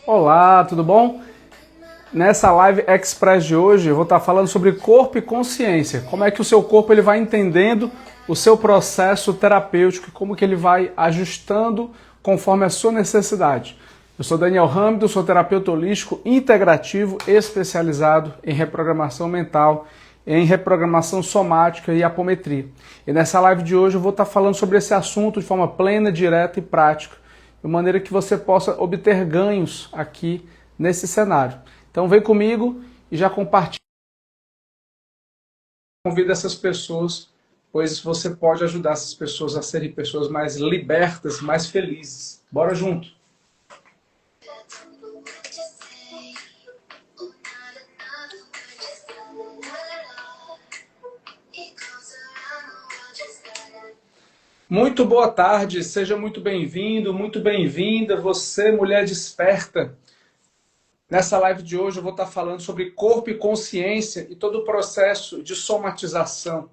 Olá, tudo bom? Nessa live express de hoje eu vou estar falando sobre corpo e consciência. Como é que o seu corpo ele vai entendendo o seu processo terapêutico e como que ele vai ajustando conforme a sua necessidade. Eu sou Daniel Hamido, sou terapeuta holístico integrativo especializado em reprogramação mental, em reprogramação somática e apometria. E nessa live de hoje eu vou estar falando sobre esse assunto de forma plena, direta e prática, de maneira que você possa obter ganhos aqui nesse cenário. Então vem comigo e já compartilha. Convida essas pessoas, pois você pode ajudar essas pessoas a serem pessoas mais libertas, mais felizes. Bora junto! Muito boa tarde, seja muito bem-vindo, muito bem-vinda, você, mulher desperta. Nessa live de hoje eu vou estar falando sobre corpo e consciência e todo o processo de somatização.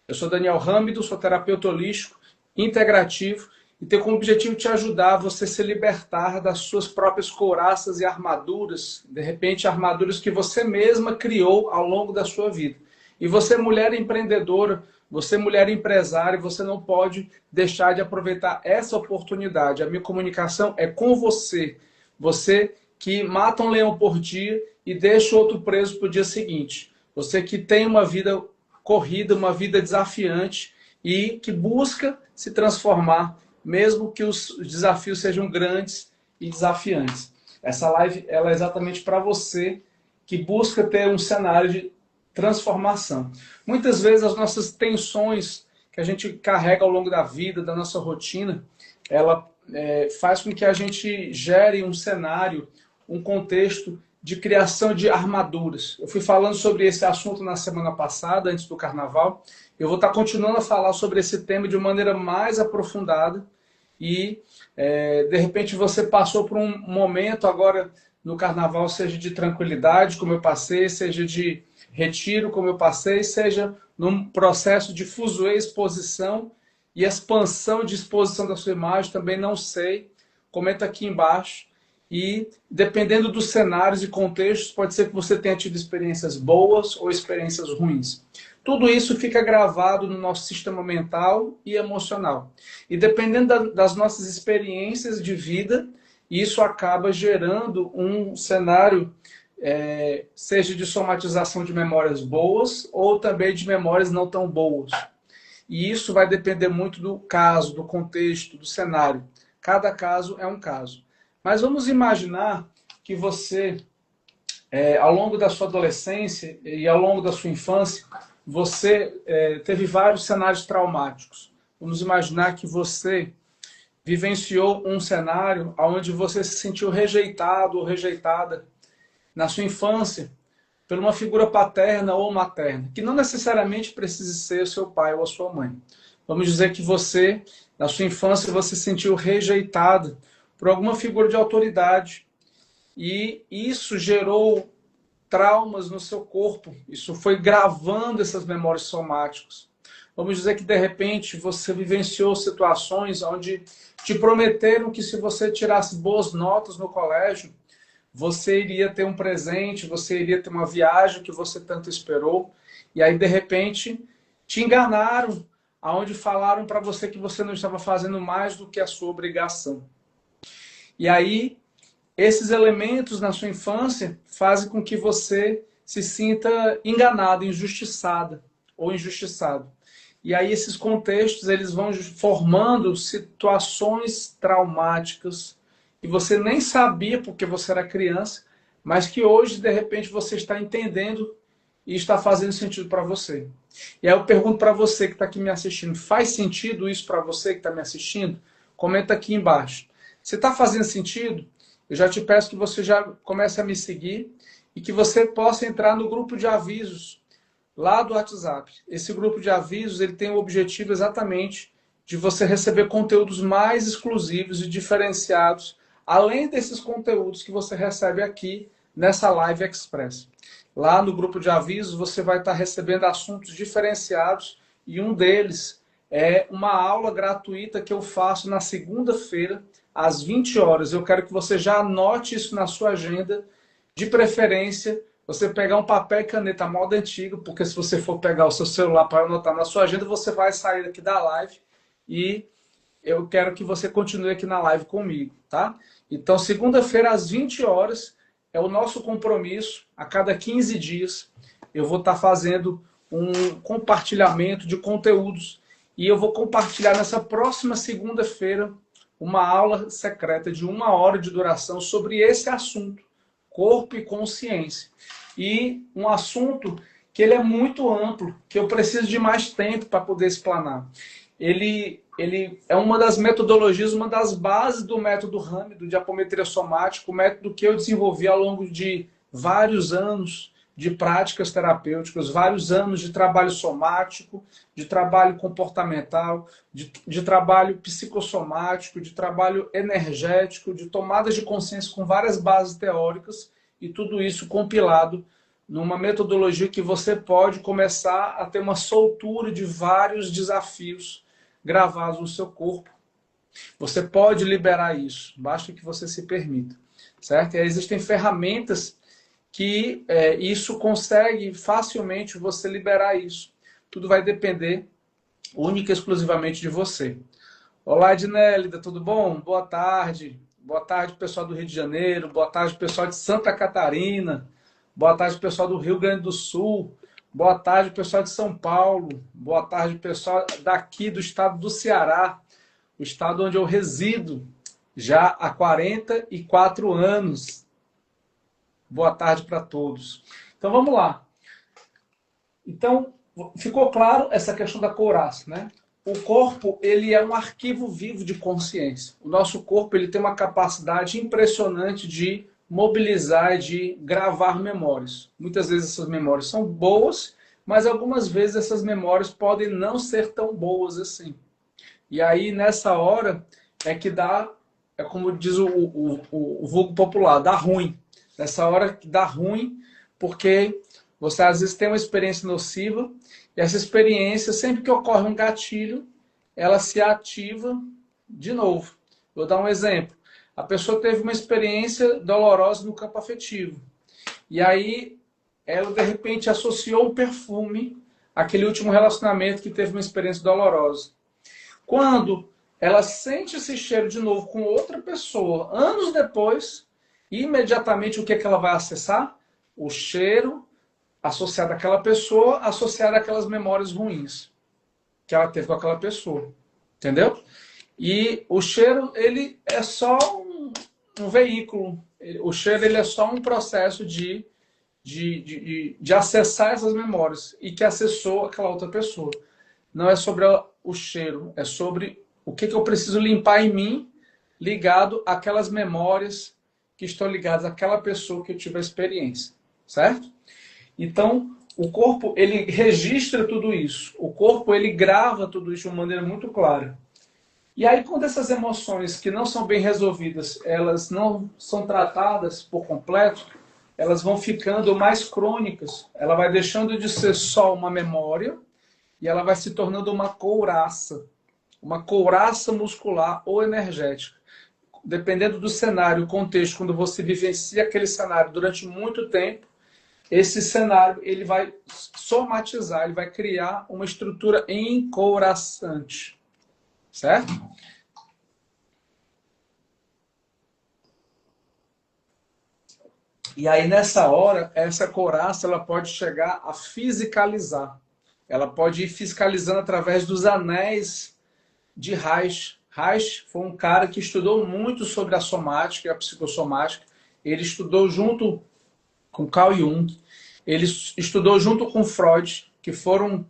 Eu sou Daniel Hamido, sou terapeuta holístico, integrativo e tenho como objetivo te ajudar a você se libertar das suas próprias couraças e armaduras, de repente armaduras que você mesma criou ao longo da sua vida. E você, mulher empreendedora, você, mulher empresária, você não pode deixar de aproveitar essa oportunidade. A minha comunicação é com você. Você que mata um leão por dia e deixa outro preso para o dia seguinte. Você que tem uma vida corrida, uma vida desafiante e que busca se transformar, mesmo que os desafios sejam grandes e desafiantes. Essa live ela é exatamente para você que busca ter um cenário de transformação. Muitas vezes as nossas tensões que a gente carrega ao longo da vida, da nossa rotina, ela faz com que a gente gere um cenário, um contexto de criação de armaduras. Eu fui falando sobre esse assunto na semana passada, antes do carnaval. Eu vou estar continuando a falar sobre esse tema de maneira mais aprofundada e, de repente, você passou por um momento agora no carnaval, seja de tranquilidade, como eu passei, seja de retiro, como eu passei, seja num processo de fuzuê, exposição e expansão de exposição da sua imagem, também não sei. Comenta aqui embaixo. E, dependendo dos cenários e contextos, pode ser que você tenha tido experiências boas ou experiências ruins. Tudo isso fica gravado no nosso sistema mental e emocional. E dependendo das nossas experiências de vida, isso acaba gerando um cenário, seja de somatização de memórias boas ou também de memórias não tão boas. E isso vai depender muito do caso, do contexto, do cenário. Cada caso é um caso. Mas vamos imaginar que você, ao longo da sua adolescência e ao longo da sua infância, você teve vários cenários traumáticos. Vamos imaginar que você vivenciou um cenário onde você se sentiu rejeitado ou rejeitada na sua infância por uma figura paterna ou materna, que não necessariamente precisa ser o seu pai ou a sua mãe. Vamos dizer que você, na sua infância, você se sentiu rejeitada por alguma figura de autoridade. E isso gerou traumas no seu corpo. Isso foi gravando essas memórias somáticas. Vamos dizer que, de repente, você vivenciou situações onde te prometeram que se você tirasse boas notas no colégio, você iria ter um presente, você iria ter uma viagem que você tanto esperou. E aí, de repente, te enganaram, aonde falaram para você que você não estava fazendo mais do que a sua obrigação. E aí, esses elementos na sua infância fazem com que você se sinta enganado, injustiçada ou injustiçado. E aí esses contextos eles vão formando situações traumáticas que você nem sabia porque você era criança, mas que hoje, de repente, você está entendendo e está fazendo sentido para você. E aí eu pergunto para você que está aqui me assistindo, faz sentido isso para você que está me assistindo? Comenta aqui embaixo. Se está fazendo sentido, eu já te peço que você já comece a me seguir e que você possa entrar no grupo de avisos lá do WhatsApp. Esse grupo de avisos ele tem o objetivo exatamente de você receber conteúdos mais exclusivos e diferenciados, além desses conteúdos que você recebe aqui nessa Live Express. Lá no grupo de avisos você vai estar recebendo assuntos diferenciados e um deles é uma aula gratuita que eu faço na segunda-feira, às 20 horas. Eu quero que você já anote isso na sua agenda, de preferência, você pegar um papel e caneta moda antiga, porque se você for pegar o seu celular para anotar na sua agenda, você vai sair aqui da live e eu quero que você continue aqui na live comigo, tá? Então, segunda-feira, às 20 horas, é o nosso compromisso. A cada 15 dias, eu vou estar fazendo um compartilhamento de conteúdos e eu vou compartilhar nessa próxima segunda-feira uma aula secreta de 1 hora de duração sobre esse assunto, corpo e consciência. E um assunto que ele é muito amplo, que eu preciso de mais tempo para poder explanar. Ele é uma das metodologias, uma das bases do método RAM, do diapometria somática, o método que eu desenvolvi ao longo de vários anos de práticas terapêuticas, vários anos de trabalho somático, de trabalho comportamental, de trabalho psicossomático, de trabalho energético, de tomadas de consciência com várias bases teóricas, e tudo isso compilado numa metodologia que você pode começar a ter uma soltura de vários desafios gravados no seu corpo. Você pode liberar isso, basta que você se permita, certo? E aí existem ferramentas que isso consegue facilmente você liberar isso. Tudo vai depender única e exclusivamente de você. Olá, Ednélida, tudo bom? Boa tarde. Boa tarde, pessoal do Rio de Janeiro. Boa tarde, pessoal de Santa Catarina. Boa tarde, pessoal do Rio Grande do Sul. Boa tarde, pessoal de São Paulo. Boa tarde, pessoal daqui do estado do Ceará, o estado onde eu resido já há 44 anos. Boa tarde para todos. Então, vamos lá. Então, ficou claro essa questão da couraça, né? O corpo, ele é um arquivo vivo de consciência. O nosso corpo, ele tem uma capacidade impressionante de mobilizar, de gravar memórias. Muitas vezes essas memórias são boas, mas algumas vezes essas memórias podem não ser tão boas assim. E aí, nessa hora, é que dá, é como diz o vulgo popular, dá ruim. Nessa hora que dá ruim, porque você às vezes tem uma experiência nociva, e essa experiência, sempre que ocorre um gatilho, ela se ativa de novo. Vou dar um exemplo. A pessoa teve uma experiência dolorosa no campo afetivo. E aí, ela de repente associou um perfume àquele último relacionamento que teve uma experiência dolorosa. Quando ela sente esse cheiro de novo com outra pessoa, anos depois, imediatamente o que é que ela vai acessar? O cheiro associado àquela pessoa, associado àquelas memórias ruins que ela teve com aquela pessoa. Entendeu? E o cheiro, ele é só um veículo. O cheiro, ele é só um processo de acessar essas memórias e que acessou aquela outra pessoa. Não é sobre o cheiro, é sobre o que eu preciso limpar em mim, ligado àquelas memórias que estão ligadas àquela pessoa que eu tive a experiência. Certo? Então, o corpo, ele registra tudo isso. O corpo, ele grava tudo isso de uma maneira muito clara. E aí, quando essas emoções que não são bem resolvidas, elas não são tratadas por completo, elas vão ficando mais crônicas. Ela vai deixando de ser só uma memória e ela vai se tornando uma couraça muscular ou energética. Dependendo do cenário, o contexto, quando você vivencia aquele cenário durante muito tempo, esse cenário ele vai somatizar, ele vai criar uma estrutura encouraçante. Certo? E aí, nessa hora, essa couraça ela pode chegar a fisicalizar. Ela pode ir fiscalizando através dos anéis de Reich. Reich foi um cara que estudou muito sobre a somática e a psicossomática. Ele estudou junto com Carl Jung. Ele estudou junto com Freud, que foram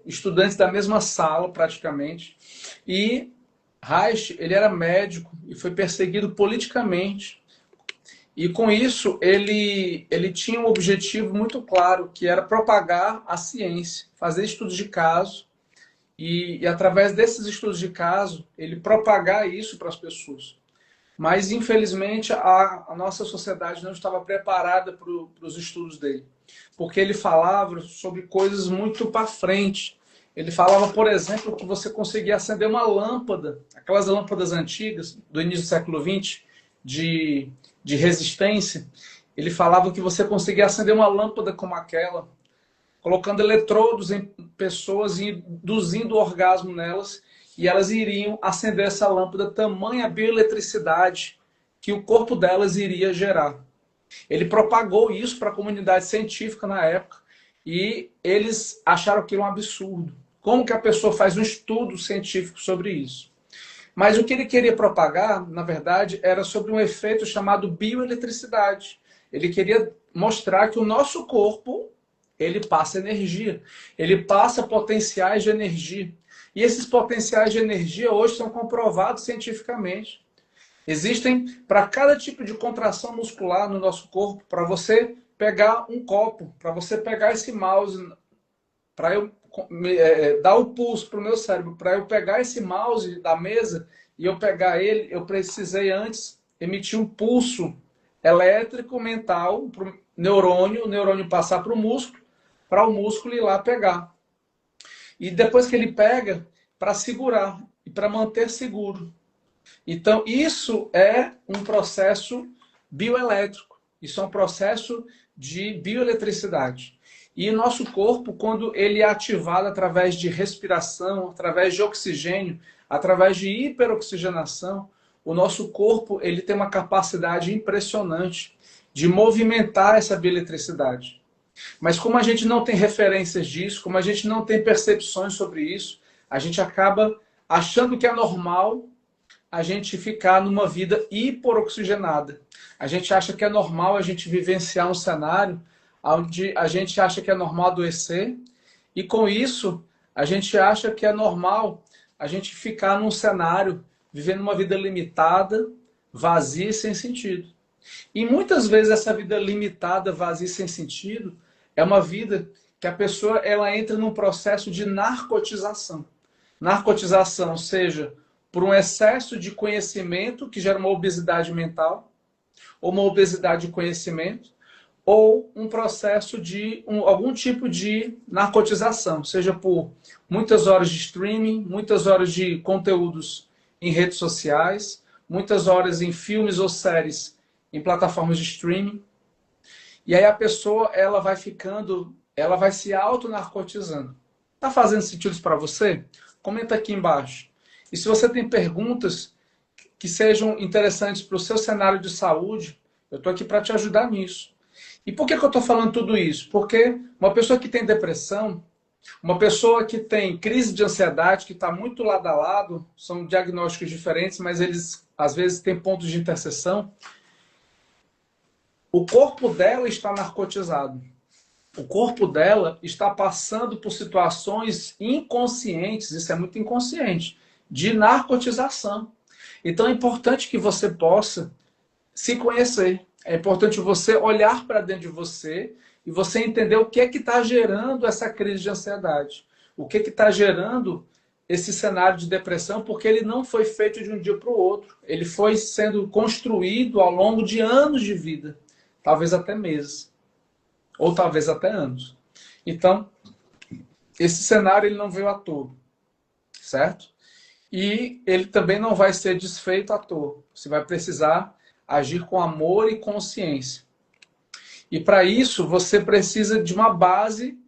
estudantes da mesma sala, praticamente. E Reich, ele era médico e foi perseguido politicamente. E com isso, ele tinha um objetivo muito claro, que era propagar a ciência, fazer estudos de caso, e através desses estudos de caso, ele propagar isso para as pessoas. Mas, infelizmente, a nossa sociedade não estava preparada para os estudos dele. Porque ele falava sobre coisas muito para frente. Ele falava, por exemplo, que você conseguia acender uma lâmpada, aquelas lâmpadas antigas do início do século XX, de resistência. Ele falava que você conseguia acender uma lâmpada como aquela, colocando eletrodos em pessoas e induzindo o orgasmo nelas, e elas iriam acender essa lâmpada, tamanha bioeletricidade que o corpo delas iria gerar. Ele propagou isso para a comunidade científica na época, e eles acharam aquilo um absurdo. Como que a pessoa faz um estudo científico sobre isso? Mas o que ele queria propagar, na verdade, era sobre um efeito chamado bioeletricidade. Ele queria mostrar que o nosso corpo, ele passa energia, ele passa potenciais de energia. E esses potenciais de energia hoje são comprovados cientificamente. Existem para cada tipo de contração muscular no nosso corpo, para você pegar um copo, para você pegar esse mouse, para eu dar o pulso para o meu cérebro, para eu pegar esse mouse da mesa e eu pegar ele, eu precisei antes emitir um pulso elétrico mental para o neurônio passar para o músculo ir lá pegar. E depois que ele pega, para segurar e para manter seguro. Então, isso é um processo bioelétrico. Isso é um processo de bioeletricidade. E o nosso corpo, quando ele é ativado através de respiração, através de oxigênio, através de hiperoxigenação, o nosso corpo ele tem uma capacidade impressionante de movimentar essa bioeletricidade. Mas como a gente não tem referências disso, como a gente não tem percepções sobre isso, a gente acaba achando que é normal a gente ficar numa vida hiporoxigenada. A gente acha que é normal a gente vivenciar um cenário onde a gente acha que é normal adoecer, e com isso a gente acha que é normal a gente ficar num cenário vivendo uma vida limitada, vazia e sem sentido. E muitas vezes essa vida limitada, vazia e sem sentido é uma vida que a pessoa ela entra num processo de narcotização. Narcotização, seja por um excesso de conhecimento que gera uma obesidade mental, ou uma obesidade de conhecimento, ou um processo de algum tipo de narcotização, seja por muitas horas de streaming, muitas horas de conteúdos em redes sociais, muitas horas em filmes ou séries em plataformas de streaming. E aí a pessoa ela vai se auto-narcotizando. Tá fazendo sentido para você? Comenta aqui embaixo. E se você tem perguntas que sejam interessantes para o seu cenário de saúde, eu estou aqui para te ajudar nisso. E por que eu estou falando tudo isso? Porque uma pessoa que tem depressão, uma pessoa que tem crise de ansiedade, que está muito lado a lado, são diagnósticos diferentes, mas eles às vezes têm pontos de interseção, o corpo dela está narcotizado. O corpo dela está passando por situações inconscientes, isso é muito inconsciente, de narcotização. Então é importante que você possa se conhecer. É importante você olhar para dentro de você e você entender o que é que está gerando essa crise de ansiedade. O que é que está gerando esse cenário de depressão, porque ele não foi feito de um dia para o outro. Ele foi sendo construído ao longo de anos de vida. Talvez até meses. Ou talvez até anos. Então, esse cenário ele não veio à toa. Certo? E ele também não vai ser desfeito à toa. Você vai precisar agir com amor e consciência. E para isso, você precisa de uma base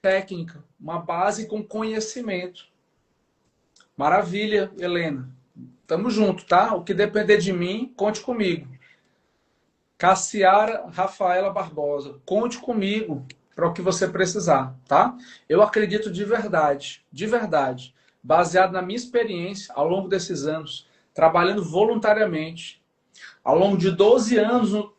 técnica, uma base com conhecimento. Maravilha, Helena. Tamo junto, tá? O que depender de mim, conte comigo. Cassiara Rafaela Barbosa, conte comigo para o que você precisar, tá? Eu acredito de verdade, baseado na minha experiência ao longo desses anos, trabalhando voluntariamente, ao longo de 12 anos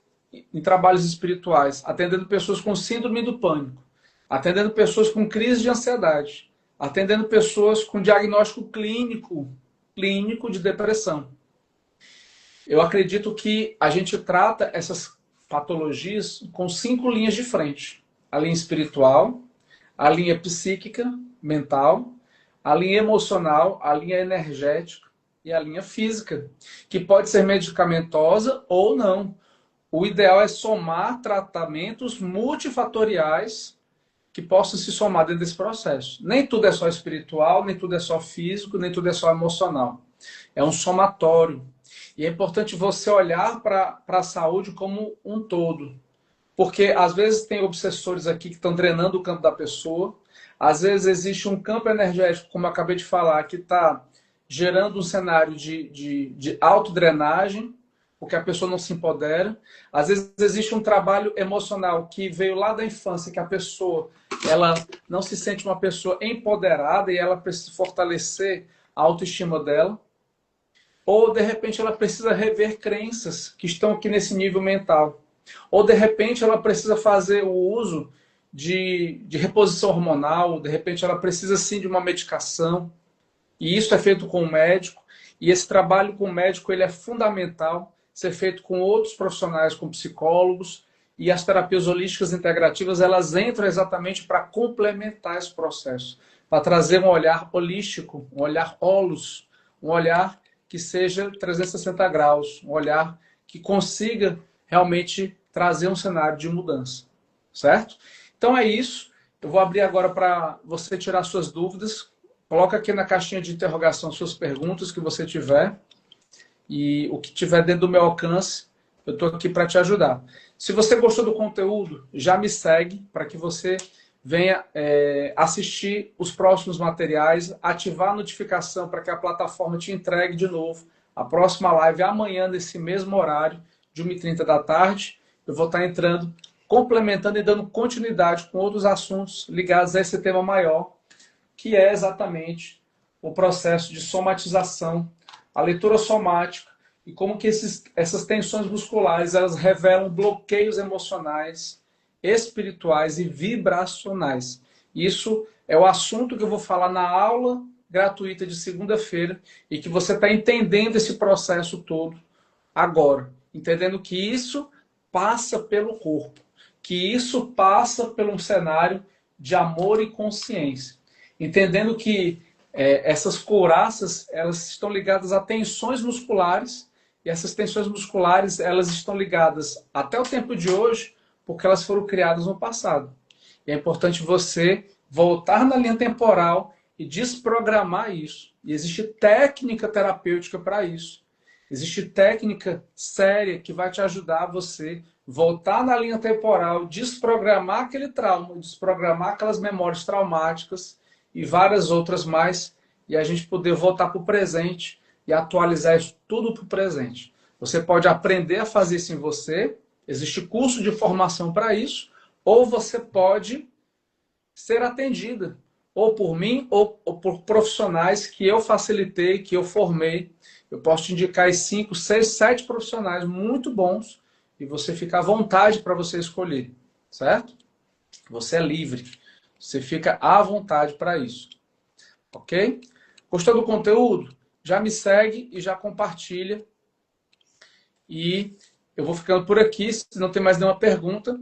em trabalhos espirituais, atendendo pessoas com síndrome do pânico, atendendo pessoas com crise de ansiedade, atendendo pessoas com diagnóstico clínico de depressão. Eu acredito que a gente trata essas patologias com 5 linhas de frente. A linha espiritual, a linha psíquica, mental, a linha emocional, a linha energética e a linha física, que pode ser medicamentosa ou não. O ideal é somar tratamentos multifatoriais que possam se somar dentro desse processo. Nem tudo é só espiritual, nem tudo é só físico, nem tudo é só emocional. É um somatório. E é importante você olhar para a saúde como um todo. Porque às vezes tem obsessores aqui que estão drenando o campo da pessoa. Às vezes existe um campo energético, como eu acabei de falar, que está gerando um cenário de autodrenagem, porque a pessoa não se empodera. Às vezes existe um trabalho emocional que veio lá da infância, que a pessoa ela não se sente uma pessoa empoderada e ela precisa fortalecer a autoestima dela. Ou, de repente, ela precisa rever crenças que estão aqui nesse nível mental. Ou, de repente, ela precisa fazer o uso de reposição hormonal. De repente, ela precisa, sim, de uma medicação. E isso é feito com o médico. E esse trabalho com o médico ele é fundamental ser feito com outros profissionais, com psicólogos. E as terapias holísticas integrativas, elas entram exatamente para complementar esse processo. Para trazer um olhar holístico, um olhar holos, um olhar que seja 360 graus, um olhar que consiga realmente trazer um cenário de mudança, certo? Então é isso. Eu vou abrir agora para você tirar suas dúvidas. Coloca aqui na caixinha de interrogação suas perguntas que você tiver e o que tiver dentro do meu alcance, eu estou aqui para te ajudar. Se você gostou do conteúdo, já me segue para que você venha assistir os próximos materiais, ativar a notificação para que a plataforma te entregue de novo a próxima live amanhã, nesse mesmo horário, de 1h30 da tarde. Eu vou estar entrando, complementando e dando continuidade com outros assuntos ligados a esse tema maior, que é exatamente o processo de somatização, a leitura somática, e como que essas tensões musculares elas revelam bloqueios emocionais, espirituais e vibracionais. Isso é o assunto que eu vou falar na aula gratuita de segunda-feira e que você está entendendo esse processo todo agora. Entendendo que isso passa pelo corpo, que isso passa por um cenário de amor e consciência. Entendendo que essas couraças elas estão ligadas a tensões musculares e essas tensões musculares elas estão ligadas até o tempo de hoje porque elas foram criadas no passado. E é importante você voltar na linha temporal e desprogramar isso. E existe técnica terapêutica para isso. Existe técnica séria que vai te ajudar a você voltar na linha temporal, desprogramar aquele trauma, desprogramar aquelas memórias traumáticas e várias outras mais, e a gente poder voltar para o presente e atualizar isso tudo para o presente. Você pode aprender a fazer isso em você, existe curso de formação para isso, ou você pode ser atendida, ou por mim, ou por profissionais que eu facilitei, que eu formei. Eu posso te indicar 5, 6, 7 profissionais muito bons, e você fica à vontade para você escolher, certo? Você é livre. Você fica à vontade para isso. Ok? Gostou do conteúdo? Já me segue e já compartilha. E eu vou ficando por aqui. Se não tem mais nenhuma pergunta,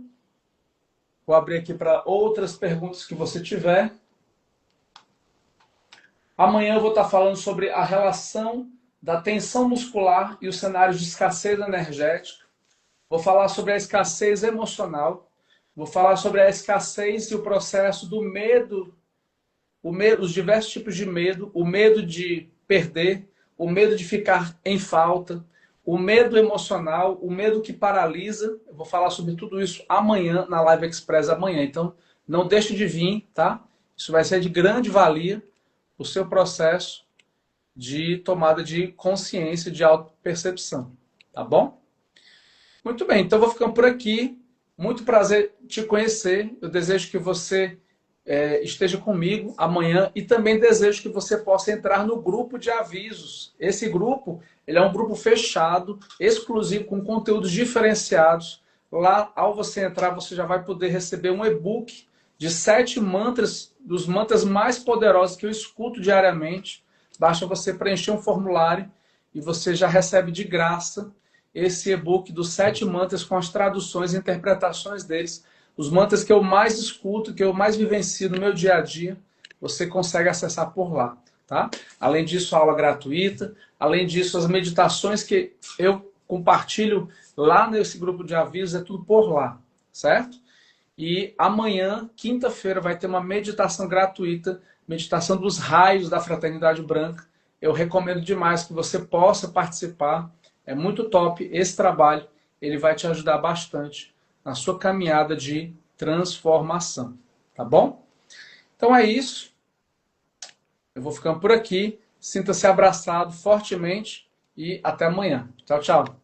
vou abrir aqui para outras perguntas que você tiver. Amanhã eu vou estar falando sobre a relação da tensão muscular e os cenários de escassez energética. Vou falar sobre a escassez emocional. Vou falar sobre a escassez e o processo do medo, os diversos tipos de medo, o medo de perder, o medo de ficar em falta, o medo emocional, o medo que paralisa. Eu vou falar sobre tudo isso amanhã, na Live Express amanhã. Então, não deixe de vir, tá? Isso vai ser de grande valia o seu processo de tomada de consciência, de autopercepção, tá bom? Muito bem, então eu vou ficando por aqui. Muito prazer te conhecer. Eu desejo que você esteja comigo amanhã e também desejo que você possa entrar no grupo de avisos. Esse grupo ele é um grupo fechado, exclusivo, com conteúdos diferenciados. Lá, ao você entrar, você já vai poder receber um e-book de 7 mantras, dos mantras mais poderosos que eu escuto diariamente. Basta você preencher um formulário e você já recebe de graça esse e-book dos 7 mantras com as traduções e interpretações deles. Os mantras que eu mais escuto, que eu mais vivencio no meu dia a dia, você consegue acessar por lá, tá? Além disso, a aula gratuita. Além disso, as meditações que eu compartilho lá nesse grupo de avisos, é tudo por lá, certo? E amanhã, quinta-feira, vai ter uma meditação gratuita, meditação dos raios da Fraternidade Branca. Eu recomendo demais que você possa participar. É muito top esse trabalho. Ele vai te ajudar bastante na sua caminhada de transformação. Tá bom? Então é isso. Eu vou ficando por aqui. Sinta-se abraçado fortemente e até amanhã. Tchau, tchau.